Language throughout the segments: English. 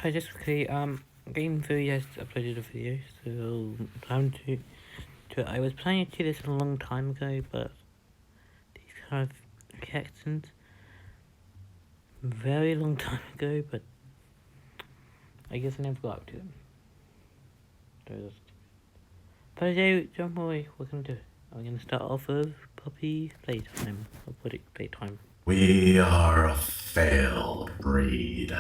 I just quickly, GameTheory has uploaded a video, so time to I was planning to do this a long time ago, but these kind of reactions, very long time ago, but I guess I never got up to them. But don't worry, we're gonna do it. I'm gonna start off with Puppy Playtime. I'll put it Playtime. We are a failed breed.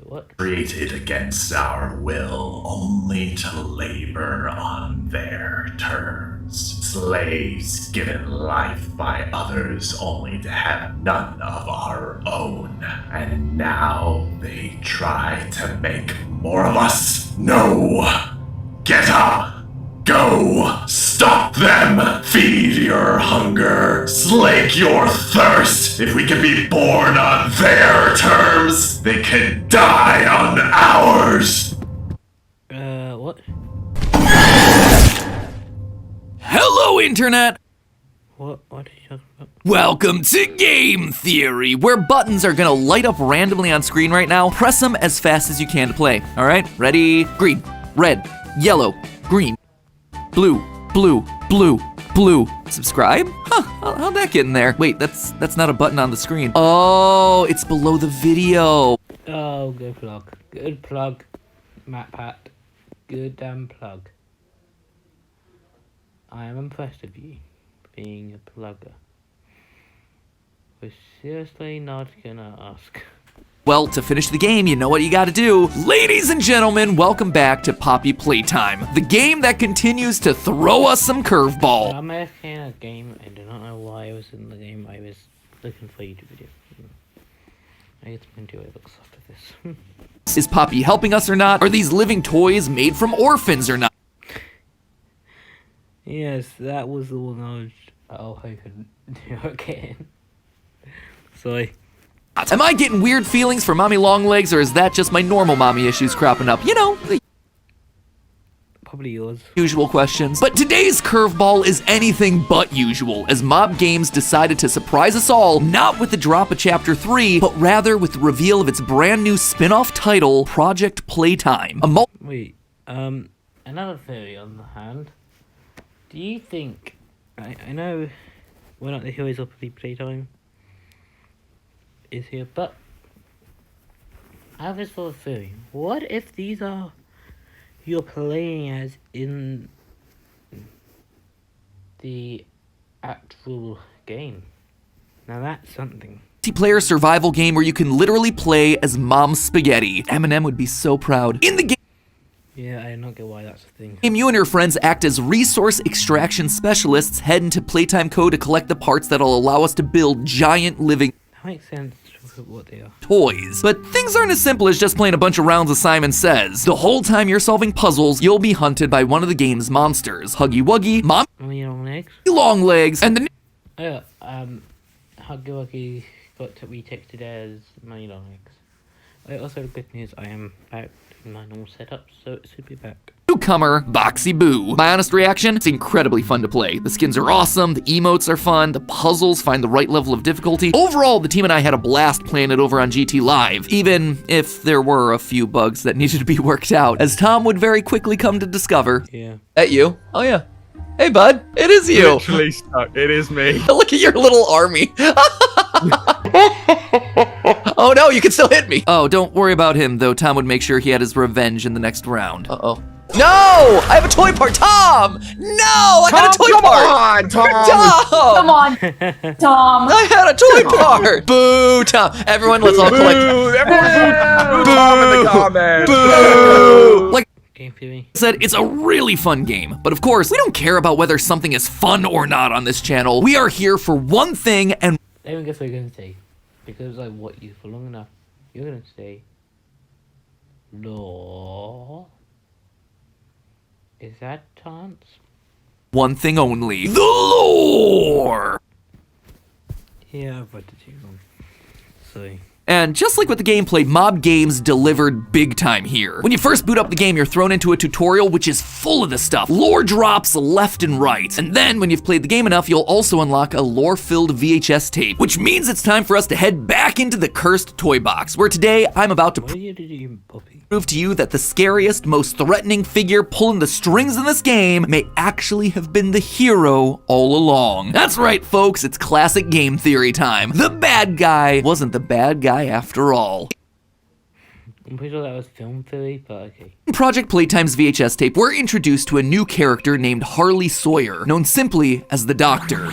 What? Created against our will, only to labor on their terms. Slaves given life by others, only to have none of our own. And now they try to make more of us? No! Get up! Go! Stop them! Feed your hunger! Slake your thirst! If we can be born on their terms, they can die on ours! What? Hello, Internet! What are you talking about? Welcome to Game Theory, where buttons are gonna light up randomly on screen right now. Press them as fast as you can to play. All right, ready? Green, red, yellow, green, blue, blue, blue, blue. Subscribe? Huh, how'd that get in there? Wait, that's not a button on the screen. Oh, it's below the video. Oh, good plug. Good plug, MatPat. Good damn plug. I am impressed with you being a plugger. We're seriously not gonna ask. Well, to finish the game, you know what you gotta do. Ladies and gentlemen, welcome back to Poppy Playtime, the game that continues to throw us some curveball. I'm asking a game. I do not know why I was in the game. I was looking for a YouTube video. I guess I'm gonna do it looks after this. Is Poppy helping us or not? Are these living toys made from orphans or not? Yes, that was the one I was hoping to again. Sorry. Am I getting weird feelings for mommy long legs, or is that just my normal mommy issues cropping up? You know, the Probably yours. usual questions. But today's curveball is anything but usual, as Mob Games decided to surprise us all, not with the drop of Chapter 3, but rather with the reveal of its brand new spin-off title, Project Playtime. Wait, another theory on the hand. Do you think, I know we're not the heroes of the Playtime is here, but I have this sort of theory. What if these are you're playing as in the actual game? Now that's something. multiplayer survival game where you can literally play as Mom Spaghetti. Eminem would be so proud. In the game, Yeah, I do not get why that's a thing. you and your friends act as resource extraction specialists, head into Playtime Co. to collect the parts that'll allow us to build giant living That makes sense for what they are. toys. But things aren't as simple as just playing a bunch of rounds of Simon Says. The whole time you're solving puzzles, you'll be hunted by one of the game's monsters. Huggy Wuggy, Mommy Mommy long legs? Long Legs, and the Oh, Huggy Wuggy got to be texted as Mommy long legs. Also, the good news, I am back in my normal setup, so it should be back. newcomer, Boxy Boo. My honest reaction, it's incredibly fun to play. The skins are awesome, the emotes are fun, the puzzles find the right level of difficulty. Overall, the team and I had a blast playing it over on GT Live, even if there were a few bugs that needed to be worked out, as Tom would very quickly come to discover. Yeah. At you? Oh yeah. Hey bud, it is you. Literally stuck. It is me. Look at your little army. Oh no, you can still hit me. Oh, don't worry about him, though. Tom would make sure he had his revenge in the next round. Uh-oh. No! I have a toy part! Tom! No! I had a toy part! Tom! Come on, Tom. I had a toy part! Boo, Tom. Everyone, let's all collect. Boo! Everyone, boo Tom in the comments. Boo! Like Game Theory. I said, it's a really fun game. But of course, we don't care about whether something is fun or not on this channel. We are here for one thing, and Everyone guess what you're gonna say. Because I watched you for long enough. You're gonna say law. Is that Tance? one thing only. The lore! Yeah, I've read the two wrong. Sorry. And just like with the gameplay, Mob Games delivered big time here. When you first boot up the game, you're thrown into a tutorial which is full of this stuff. Lore drops left and right. And then when you've played the game enough, you'll also unlock a lore-filled VHS tape, which means it's time for us to head back into the cursed toy box, where today I'm about to What are you doing, Poppy? prove to you that the scariest, most threatening figure pulling the strings in this game may actually have been the hero all along. That's right, folks, it's classic game theory time. The bad guy wasn't the bad guy after all. I'm pretty sure that was film theory, but okay. In Project Playtime's VHS tape, we're introduced to a new character named Harley Sawyer, known simply as the Doctor.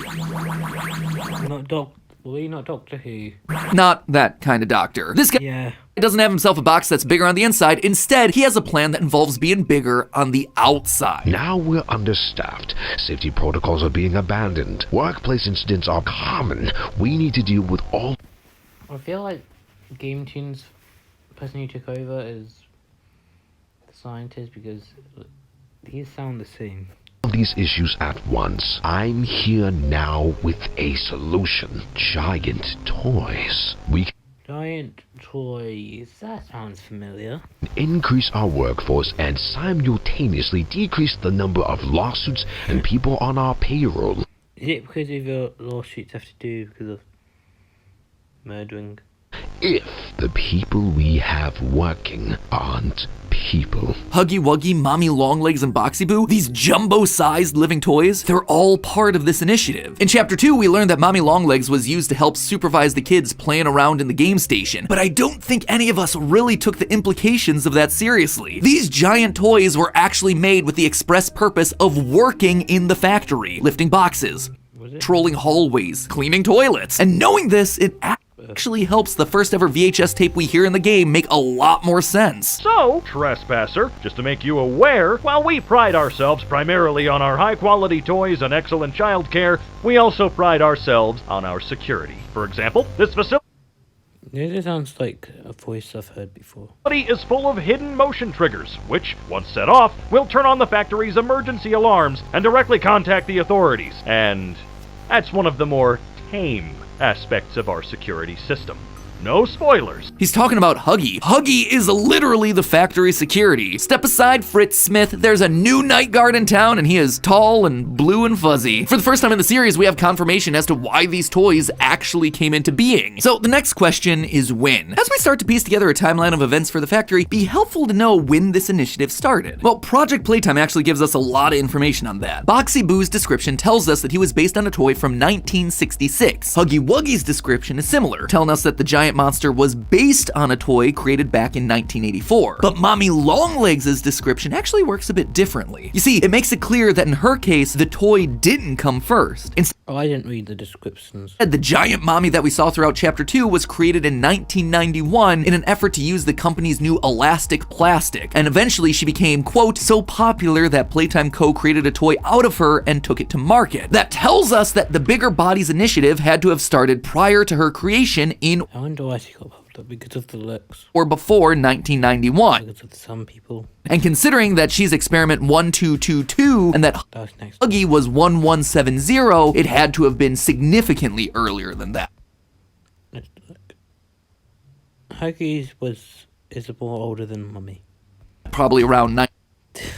Not Doctor Who. Not that kind of doctor. This guy Yeah. doesn't have himself a box that's bigger on the inside. Instead, he has a plan that involves being bigger on the outside. Now we're understaffed. Safety protocols are being abandoned. Workplace incidents are common. We need to deal with all I feel like Game Tune's person who took over is the scientist because these sound the same. of these issues at once. I'm here now with a solution. Giant toys. We Giant toys. That sounds familiar. can increase our workforce and simultaneously decrease the number of lawsuits and people on our payroll. Is it because of your lawsuits have to do because of murdering? If the people we have working aren't people. Huggy Wuggy, Mommy Longlegs, and Boxy Boo, these jumbo-sized living toys, they're all part of this initiative. In Chapter 2, we learned that Mommy Longlegs was used to help supervise the kids playing around in the game station, but I don't think any of us really took the implications of that seriously. These giant toys were actually made with the express purpose of working in the factory, lifting boxes, trolling hallways, cleaning toilets. And knowing this, it actually helps the first ever VHS tape we hear in the game make a lot more sense. So, Trespasser, just to make you aware, while we pride ourselves primarily on our high-quality toys and excellent childcare, we also pride ourselves on our security. For example, this facility This sounds like a voice I've heard before. is full of hidden motion triggers, which, once set off, will turn on the factory's emergency alarms and directly contact the authorities. And that's one of the more tame aspects of our security system. No spoilers. He's talking about Huggy. Huggy is literally the factory security. Step aside, Fritz Smith. There's a new night guard in town, and he is tall and blue and fuzzy. For the first time in the series, we have confirmation as to why these toys actually came into being. So the next question is when. As we start to piece together a timeline of events for the factory, it'd be helpful to know when this initiative started. Well, Project Playtime actually gives us a lot of information on that. Boxy Boo's description tells us that he was based on a toy from 1966. Huggy Wuggy's description is similar, telling us that the giant monster was based on a toy created back in 1984. But Mommy Longlegs' description actually works a bit differently. You see, it makes it clear that in her case, the toy didn't come first. Instead, I didn't read the descriptions. the giant mommy that we saw throughout Chapter 2 was created in 1991 in an effort to use the company's new elastic plastic, and eventually she became, quote, so popular that Playtime Co. created a toy out of her and took it to market. That tells us that the Bigger Bodies initiative had to have started prior to her creation in I wonder why she got popped up because of the looks. or before 1991. Because of some people. And considering that she's experiment 1222 and that That was next. Huggy was 1170, it had to have been significantly earlier than that. Let's look. Huggies is more older than Mummy. Probably around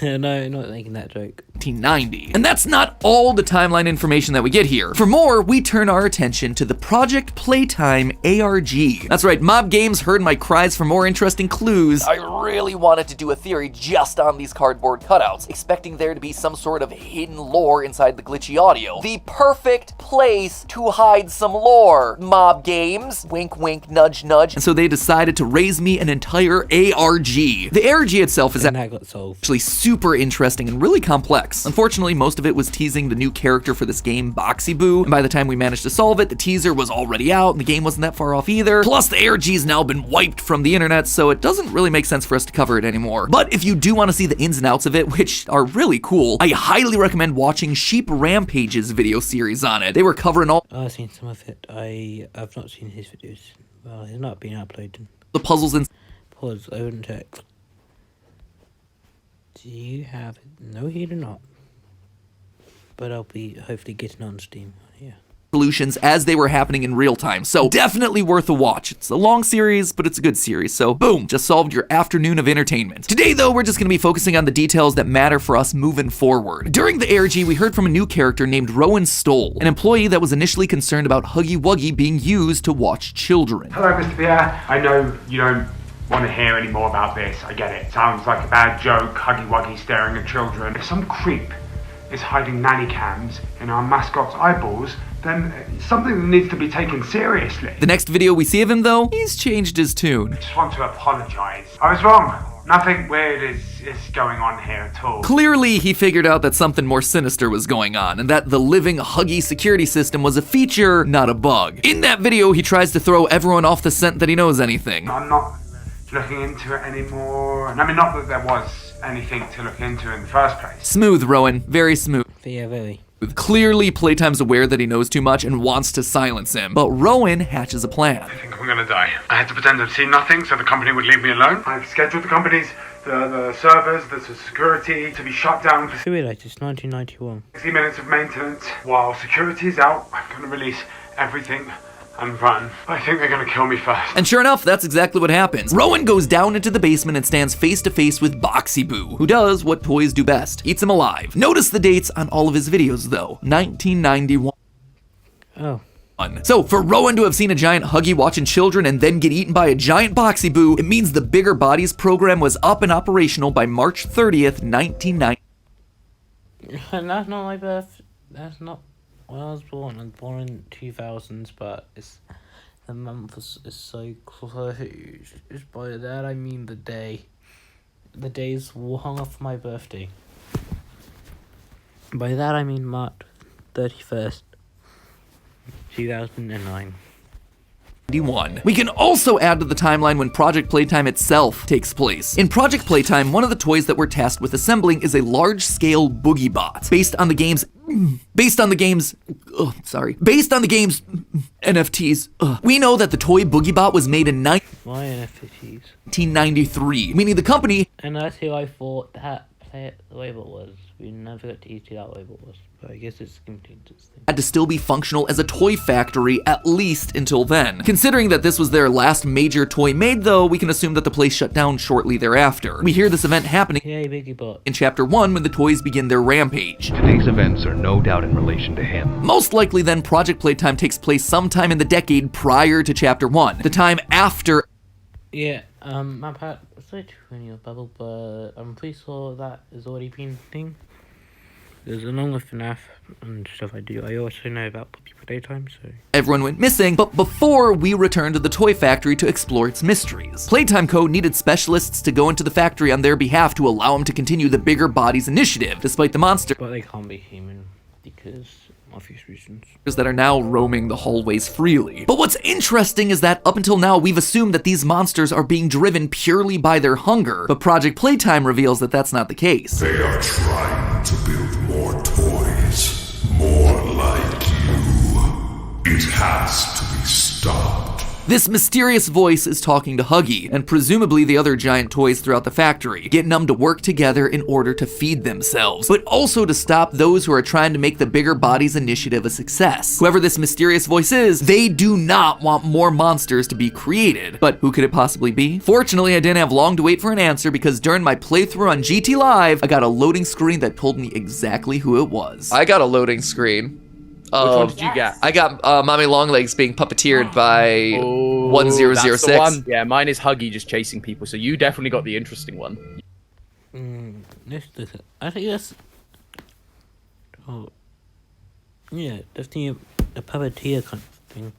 No, not making that joke. 1990. And that's not all the timeline information that we get here. For more, we turn our attention to the Project Playtime ARG. That's right, Mob Games heard my cries for more interesting clues. I really wanted to do a theory just on these cardboard cutouts, expecting there to be some sort of hidden lore inside the glitchy audio. The perfect place to hide some lore. Mob Games, wink wink, nudge nudge. And so they decided to raise me an entire ARG. The ARG itself is And that got solved. actually super interesting and really complex. Unfortunately, most of it was teasing the new character for this game, Boxy Boo, and by the time we managed to solve it, the teaser was already out and the game wasn't that far off either. Plus, the ARG's now been wiped from the internet, so it doesn't really make sense for us to cover it anymore. But if you do want to see the ins and outs of it, which are really cool, I highly recommend watching Sheep Rampage's video series on it. They were covering all I've seen some of it. I've not seen his videos. Well, he's not been uploaded. the puzzles and Pause, I wouldn't check. Do you have it? No, he do not. But I'll be hopefully getting on Steam. Yeah. solutions as they were happening in real time. So definitely worth a watch. It's a long series, but it's a good series. So boom, just solved your afternoon of entertainment. Today though, we're just gonna be focusing on the details that matter for us moving forward. During the ARG, we heard from a new character named Rowan Stoll, an employee that was initially concerned about Huggy Wuggy being used to watch children. Hello, Mr. Pierre. I know you don't want to hear any more about this. I get it. Sounds like a bad joke, Huggy Wuggy staring at children. If some creep is hiding nanny cams in our mascot's eyeballs, then it's something that needs to be taken seriously. The next video we see of him though, he's changed his tune. I just want to apologize. I was wrong. Nothing weird is going on here at all. Clearly, he figured out that something more sinister was going on, and that the living Huggy security system was a feature, not a bug. In that video, he tries to throw everyone off the scent that he knows anything. I'm not looking into it anymore. And I mean, not that there was anything to look into in the first place. Smooth, Rowan. Very smooth. Yeah, very. Clearly, Playtime's aware that he knows too much and wants to silence him, but Rowan hatches a plan. I think I'm gonna die. I had to pretend I'd seen nothing so the company would leave me alone. I've scheduled the company's, the servers, the security to be shut down for I realised it's 1991. 60 minutes of maintenance. While security's out, I'm gonna release everything and run. I think they're gonna kill me first. And sure enough, that's exactly what happens. Rowan goes down into the basement and stands face to face with Boxy Boo, who does what toys do best, eats him alive. Notice the dates on all of his videos though, 1991. Oh. So for Rowan to have seen a giant Huggy watching children and then get eaten by a giant Boxy Boo, it means the Bigger Bodies program was up and operational by March 30th, 1990. And that's not my birth. That's not when I was born. I was born in 2000s, but it's the month is so close. By that I mean the day. The day's hung off my birthday. By that I mean March 31st, 2009. We can also add to the timeline when Project Playtime itself takes place. In Project Playtime, one of the toys that we're tasked with assembling is a large-scale boogie bot based on the game's NFTs. We know that the toy boogie bot was made in Why NFTs? 1993, meaning the company, And that's who I thought that label was. We never got to see that label was. But I guess it's continuous thing. had to still be functional as a toy factory, at least until then. Considering that this was their last major toy made though, we can assume that the place shut down shortly thereafter. We hear this event happening Yay, Biggie Bot. in Chapter 1 when the toys begin their rampage. Today's events are no doubt in relation to him. Most likely then, Project Playtime takes place sometime in the decade prior to Chapter 1, the time after. Yeah, my part was so true in your bubble, but I'm pretty sure that has already been a thing. There's along with FNAF and stuff I do, I also know about Puppy Playtime, so... Everyone went missing, but before we returned to the toy factory to explore its mysteries. Playtime Co. needed specialists to go into the factory on their behalf to allow them to continue the Bigger Bodies initiative, despite the monsters But they can't be human, because obvious reasons. that are now roaming the hallways freely. But what's interesting is that up until now, we've assumed that these monsters are being driven purely by their hunger, but Project Playtime reveals that that's not the case. They are trying to build more toys, more like you. It has to be stopped. This mysterious voice is talking to Huggy, and presumably the other giant toys throughout the factory, getting them to work together in order to feed themselves, but also to stop those who are trying to make the Bigger Bodies initiative a success. Whoever this mysterious voice is, they do not want more monsters to be created. But who could it possibly be? Fortunately, I didn't have long to wait for an answer because during my playthrough on GT Live, I got a loading screen that told me exactly who it was. I got a loading screen. Which one did you get? I got Mommy Longlegs being puppeteered by 1006. That's the one. Yeah, mine is Huggy just chasing people, so you definitely got the interesting one. I think that's... Oh... Yeah, definitely a puppeteer kind of thing.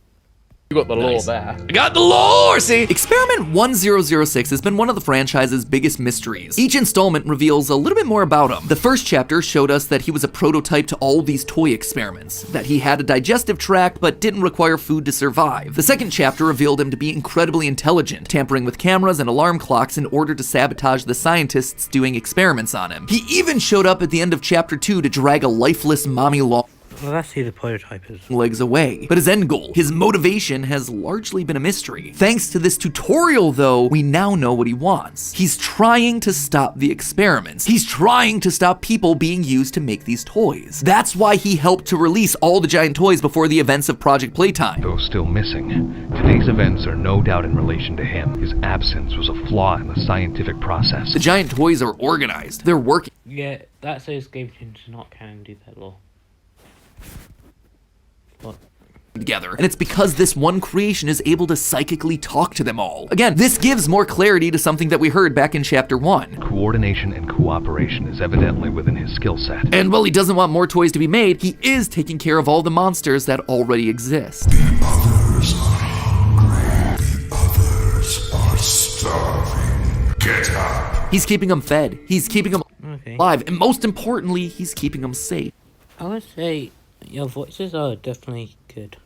You got the lore there. I got the lore, see? Experiment 1006 has been one of the franchise's biggest mysteries. Each installment reveals a little bit more about him. The first chapter showed us that he was a prototype to all these toy experiments, that he had a digestive tract but didn't require food to survive. The second chapter revealed him to be incredibly intelligent, tampering with cameras and alarm clocks in order to sabotage the scientists doing experiments on him. He even showed up at the end of chapter 2 to drag a lifeless Mommy Long Well, that's who the prototype is. Legs away. But his end goal, his motivation, has largely been a mystery. Thanks to this tutorial, though, we now know what he wants. He's trying to stop the experiments. He's trying to stop people being used to make these toys. That's why he helped to release all the giant toys before the events of Project Playtime. Though still missing, today's events are no doubt in relation to him. His absence was a flaw in the scientific process. The giant toys are organized. They're working Yeah, that says Game Tunes not canon, do that law. What? together, and it's because this one creation is able to psychically talk to them all. Again, this gives more clarity to something that we heard back in chapter 1. Coordination and cooperation is evidently within his skill set. And while he doesn't want more toys to be made, he is taking care of all the monsters that already exist. The others are hungry. The others are starving. Get up. He's keeping them fed, he's keeping them Okay. alive, and most importantly, he's keeping them safe. I would say your voices are definitely good.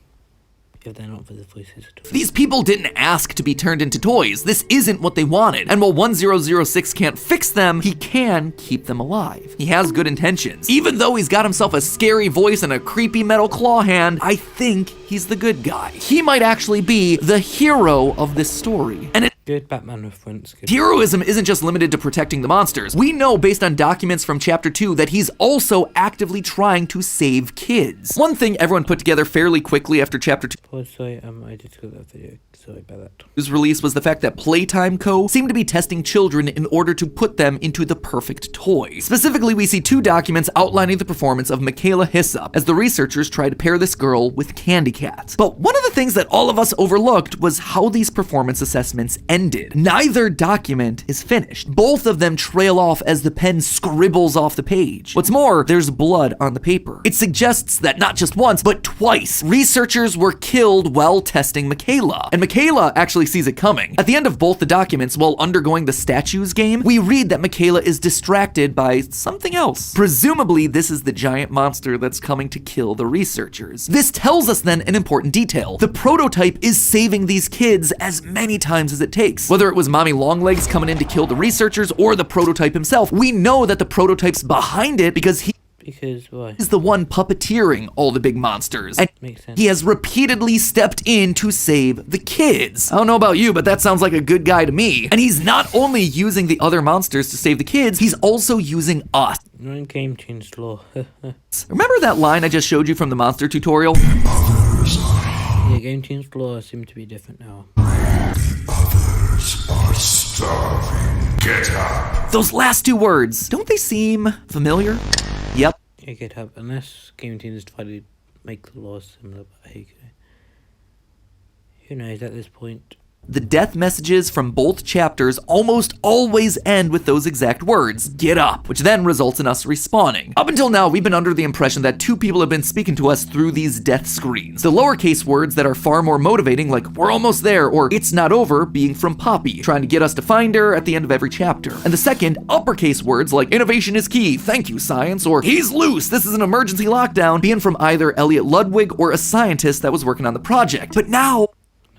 If they're not for the voices at all. These people didn't ask to be turned into toys. This isn't what they wanted. And while 1006 can't fix them, he can keep them alive. He has good intentions. Even though he's got himself a scary voice and a creepy metal claw hand, I think he's the good guy. He might actually be the hero of this story. And Good Batman reference. Good. heroism isn't just limited to protecting the monsters. We know based on documents from chapter 2 that he's also actively trying to save kids. One thing everyone put together fairly quickly after chapter 2 Oh, sorry, I just got that video. Sorry about that. release was the fact that Playtime Co. seemed to be testing children in order to put them into the perfect toy. Specifically, we see 2 documents outlining the performance of Michaela Hyssop as the researchers tried to pair this girl with Candy Cat. But one of the things that all of us overlooked was how these performance assessments ended. Neither document is finished. Both of them trail off as the pen scribbles off the page. What's more, there's blood on the paper. It suggests that not just once, but twice, researchers were killed while testing Michaela. And Michaela actually sees it coming. At the end of both the documents, while undergoing the statues game, we read that Michaela is distracted by something else. Presumably, this is the giant monster that's coming to kill the researchers. This tells us then an important detail. The prototype is saving these kids as many times as it takes. Whether it was Mommy Longlegs coming in to kill the researchers or the prototype himself, we know that the prototype's behind it because Because why? he's the one puppeteering all the big monsters. And Makes sense. he has repeatedly stepped in to save the kids. I don't know about you, but that sounds like a good guy to me. And he's not only using the other monsters to save the kids, he's also using us. Not in Game Tunes law. Remember that line I just showed you from the monster tutorial? Yeah, Game Tunes law seem to be different now. Others are starving. Get up. Those last 2 words, don't they seem familiar? Yep. It could have, unless Game Tunes tried to make the laws similar, but hey, who knows at this point. The death messages from both chapters almost always end with those exact words, get up, which then results in us respawning. Up until now, we've been under the impression that 2 people have been speaking to us through these death screens. The lowercase words that are far more motivating, like we're almost there or it's not over, being from Poppy, trying to get us to find her at the end of every chapter. And the second, uppercase words like innovation is key, thank you science, or he's loose, this is an emergency lockdown, being from either Elliot Ludwig or a scientist that was working on the project. But now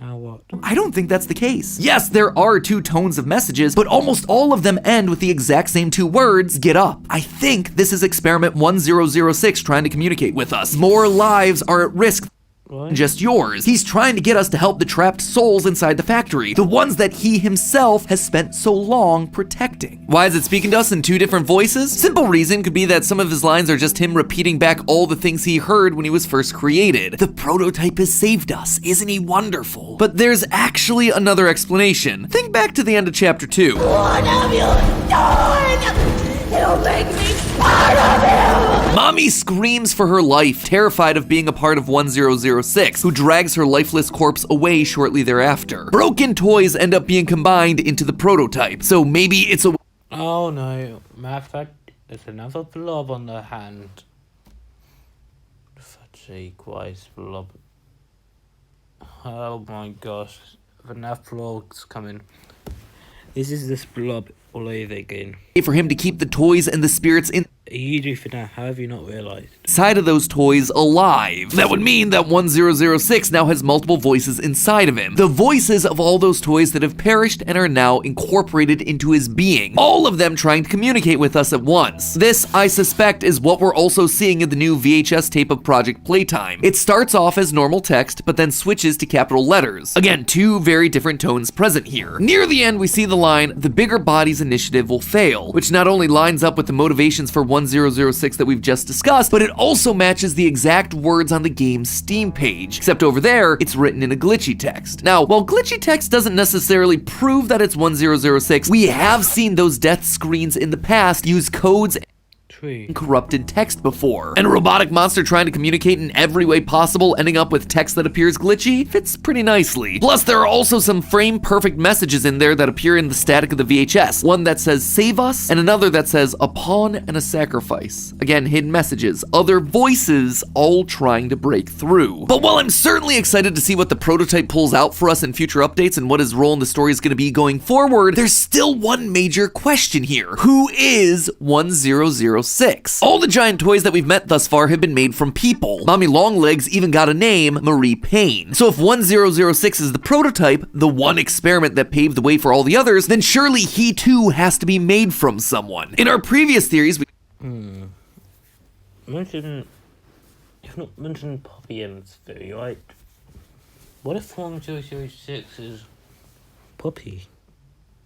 What? I don't think that's the case. Yes, there are 2 tones of messages, but almost all of them end with the exact same 2 words, get up. I think this is experiment 1006 trying to communicate with us. More lives are at risk than just yours. He's trying to get us to help the trapped souls inside the factory, the ones that he himself has spent so long protecting. Why is it speaking to us in 2 different voices? Simple reason could be that some of his lines are just him repeating back all the things he heard when he was first created. The prototype has saved us, isn't he wonderful? But there's actually another explanation. Think back to the end of chapter 2. What have you done? You make me part of you! Mommy screams for her life, terrified of being a part of 1006, who drags her lifeless corpse away shortly thereafter. Broken toys end up being combined into the prototype, so maybe it's a... Oh no, matter of fact, there's another blob on the hand. Fudge sake, why is blob? Oh my gosh, the enough blobs coming. This is this blob all over again. for him to keep the toys and the spirits in... You do for now. How have you not realised? Side of those toys alive. That would mean that 1006 now has multiple voices inside of him. The voices of all those toys that have perished and are now incorporated into his being. All of them trying to communicate with us at once. This, I suspect, is what we're also seeing in the new VHS tape of Project Playtime. It starts off as normal text, but then switches to capital letters. Again, two very different tones present here. Near the end, we see the line, "The bigger bodies initiative will fail," which not only lines up with the motivations for 1006 that we've just discussed, but it also matches the exact words on the game's Steam page, except over there, it's written in a glitchy text. Now, while glitchy text doesn't necessarily prove that it's 1006, we have seen those death screens in the past use codes and corrupted text before. And a robotic monster trying to communicate in every way possible, ending up with text that appears glitchy, fits pretty nicely. Plus, there are also some frame-perfect messages in there that appear in the static of the VHS. One that says, "Save us," and another that says, "A pawn and a sacrifice." Again, hidden messages, other voices, all trying to break through. But while I'm certainly excited to see what the prototype pulls out for us in future updates and what his role in the story is going to be going forward, there's still one major question here. Who is 1006? All the giant toys that we've met thus far have been made from people. Mommy Longlegs even got a name, Marie Payne. So if 1006 is the prototype, the one experiment that paved the way for all the others, then surely he too has to be made from someone. In our previous theories, we You've not mentioned Poppy in this theory, right? What if 1006 is Poppy?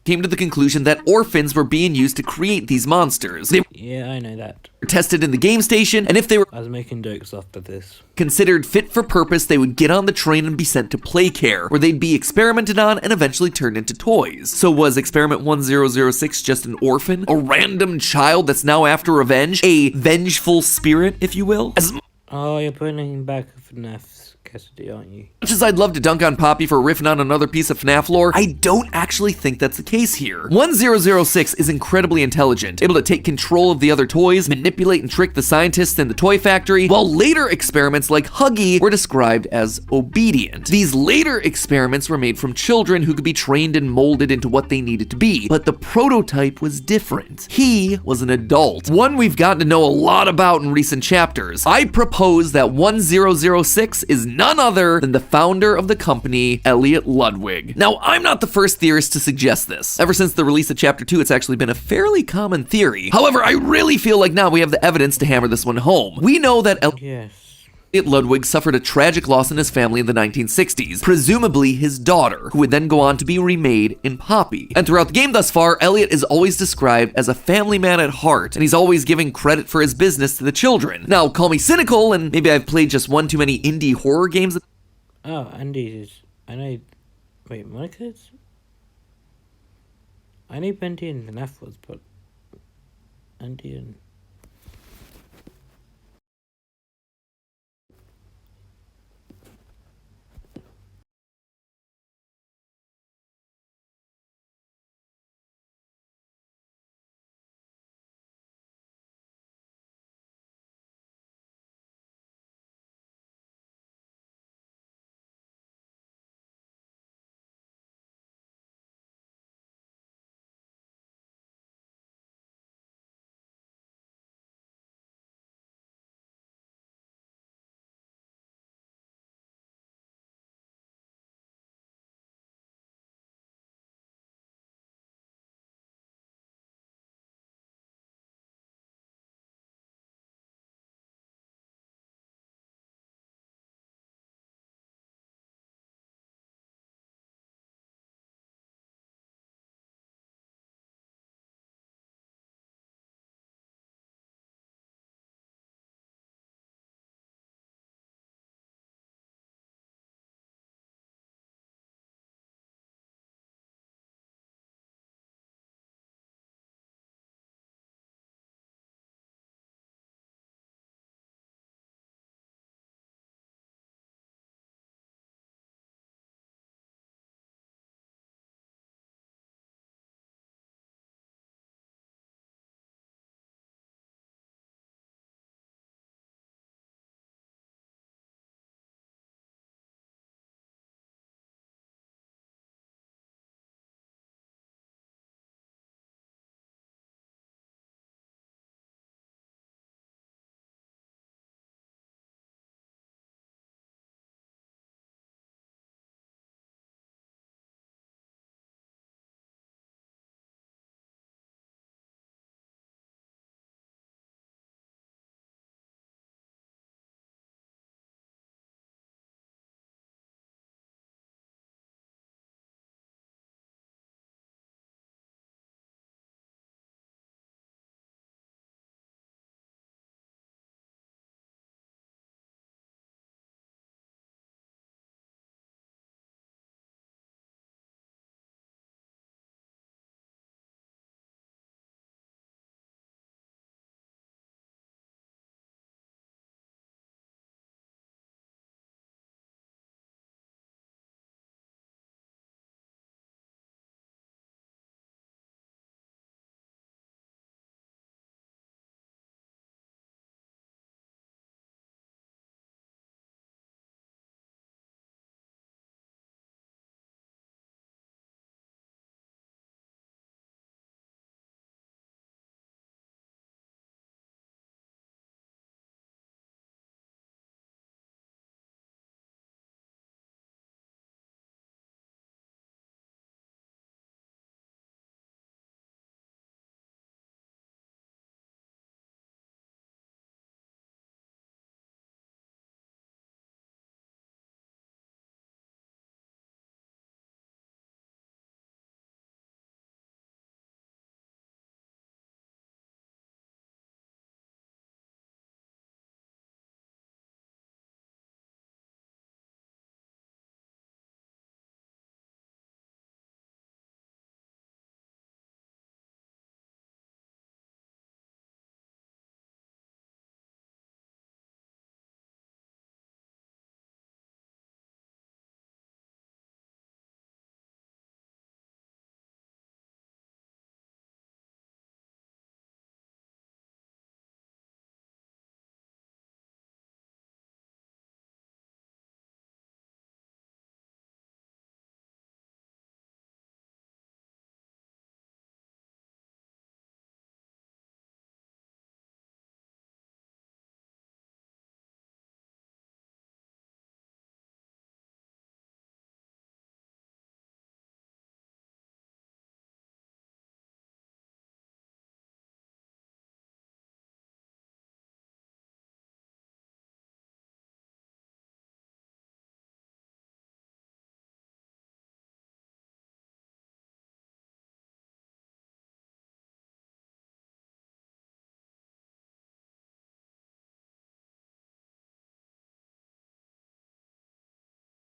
came to the conclusion that orphans were being used to create these monsters. They Yeah, I know that. were tested in the game station, and if they were I was making jokes after this. considered fit for purpose, they would get on the train and be sent to play care, where they'd be experimented on and eventually turned into toys. So was experiment 1006 just an orphan? A random child that's now after revenge? A vengeful spirit, if you will? As Oh, you're putting back FNAF's Cassidy, aren't you? much as I'd love to dunk on Poppy for riffing on another piece of FNAF lore, I don't actually think that's the case here. 1006 is incredibly intelligent, able to take control of the other toys, manipulate and trick the scientists in the toy factory, while later experiments like Huggy were described as obedient. These later experiments were made from children who could be trained and molded into what they needed to be, but the prototype was different. He was an adult, one we've gotten to know a lot about in recent chapters. I propose that 1006 is none other than the founder of the company, Elliot Ludwig. Now, I'm not the first theorist to suggest this. Ever since the release of Chapter 2, it's actually been a fairly common theory. However, I really feel like now we have the evidence to hammer this one home. We know that Yes. Elliot Ludwig suffered a tragic loss in his family in the 1960s, presumably his daughter, who would then go on to be remade in Poppy. And throughout the game thus far, Elliot is always described as a family man at heart, and he's always giving credit for his business to the children. Now, call me cynical, and maybe I've played just one too many indie horror games. Oh, Andy's is... I know... Wait, Monica's? I know Bendy and FNAF was, but... Andy and...